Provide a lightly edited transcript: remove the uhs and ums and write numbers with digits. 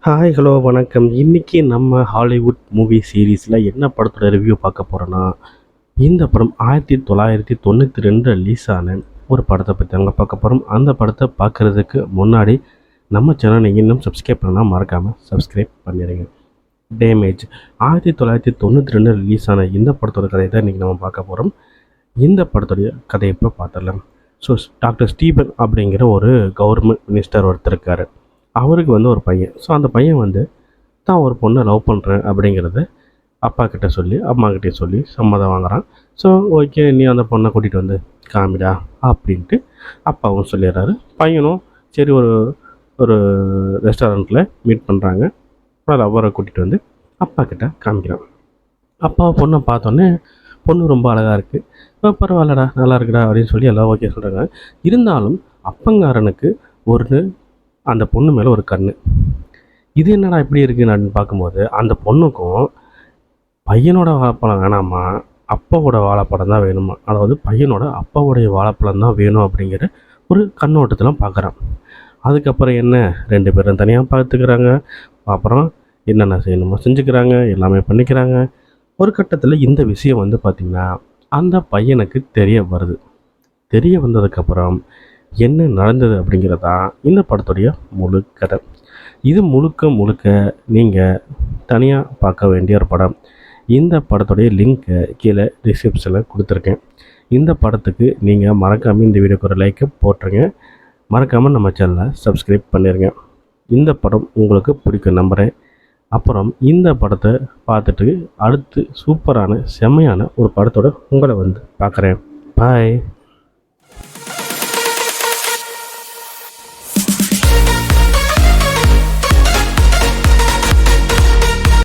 Hi hello வணக்கம். இன்றைக்கி நம்ம ஹாலிவுட் மூவி சீரீஸில் என்ன படத்தோட ரிவ்யூ பார்க்க போகிறோன்னா, இந்த படம் 1992 ரிலீஸ் ஆன ஒரு படத்தை பற்றி தாங்க பார்க்க போகிறோம். அந்த படத்தை பார்க்குறதுக்கு முன்னாடி நம்ம சேனல் நீங்கள் இன்னும் சப்ஸ்கிரைப் பண்ணால் மறக்காமல் சப்ஸ்கிரைப் பண்ணிடுங்க. டேமேஜ் 1992 ரிலீஸ் ஆன இந்த படத்தோட கதையை தான் இன்றைக்கி நம்ம பார்க்க போகிறோம். இந்த படத்துடைய கதையை இப்போ பார்த்துடலாம். ஸோ டாக்டர் ஸ்டீபன் அப்படிங்கிற ஒரு கவர்மெண்ட் மினிஸ்டர் ஒருத்தர் இருக்கார். அவருக்கு ஒரு பையன். ஸோ அந்த பையன் தான் ஒரு பொண்ணை லவ் பண்ணுறேன் அப்படிங்கிறத அப்பா கிட்ட சொல்லி அம்மாக்கிட்டே சொல்லி சம்மதம் வாங்குறான். ஸோ ஓகே, நீ அந்த பொண்ணை கூட்டிகிட்டு வந்து காமிடா அப்படின்ட்டு அப்பாவும் சொல்லிடுறாரு. பையனும் சரி ஒரு ஒரு ரெஸ்டாரண்ட்டில் மீட் பண்ணுறாங்க. லவ்வரை கூட்டிகிட்டு வந்து அப்பா கிட்ட காமிக்கிறான். அப்பா பொண்ணை பார்த்தோன்னே பொண்ணு ரொம்ப அழகாக இருக்குது, பரவாயில்லடா நல்லா இருக்குடா அப்படின்னு சொல்லி எல்லாம் ஓகே சொல்கிறாங்க. இருந்தாலும் அப்பங்காரனுக்கு ஒரு அந்த பொண்ணு மேலே ஒரு கண். இது என்னடா இப்படி இருக்குது அப்படின்னு பார்க்கும்போது, அந்த பொண்ணுக்கும் பையனோட வாழைப்பழம் வேணாமா, அப்பாவோட வாழைப்பழம் தான் வேணுமா, அதாவது பையனோட அப்பாவுடைய வாழைப்பழம் தான் வேணும் அப்படிங்கிற ஒரு கண்ணோட்டத்தில் பார்க்குறான். அதுக்கப்புறம் என்ன, 2 பேரும் தனியாக பார்த்துக்கிறாங்க. அப்புறம் என்னென்ன செய்யணுமோ செஞ்சுக்கிறாங்க, எல்லாமே பண்ணிக்கிறாங்க. ஒரு கட்டத்தில் இந்த விஷயம் பார்த்திங்கன்னா அந்த பையனுக்கு தெரிய வருது. தெரிய வந்ததுக்கப்புறம் என்ன நடந்தது அப்படிங்கிறதா இந்த படத்துடைய முழு கதை. இது முழுக்க நீங்கள் தனியாக பார்க்க வேண்டிய ஒரு படம். இந்த படத்துடைய லிங்க்கை கீழே டிஸ்கிரிப்ஷனில் கொடுத்துருக்கேன். இந்த படத்துக்கு நீங்கள் மறக்காமல் இந்த வீடியோக்கு ஒரு லைக்கை போட்டுருங்க. மறக்காமல் நம்ம சேனலை சப்ஸ்கிரைப் பண்ணிடுங்க. இந்த படம் உங்களுக்கு பிடிக்கும் நம்புகிறேன். அப்புறம் இந்த படத்தை பார்த்துட்டு அடுத்து சூப்பரான செம்மையான ஒரு படத்தோட உங்களை பார்க்குறேன். பாய்.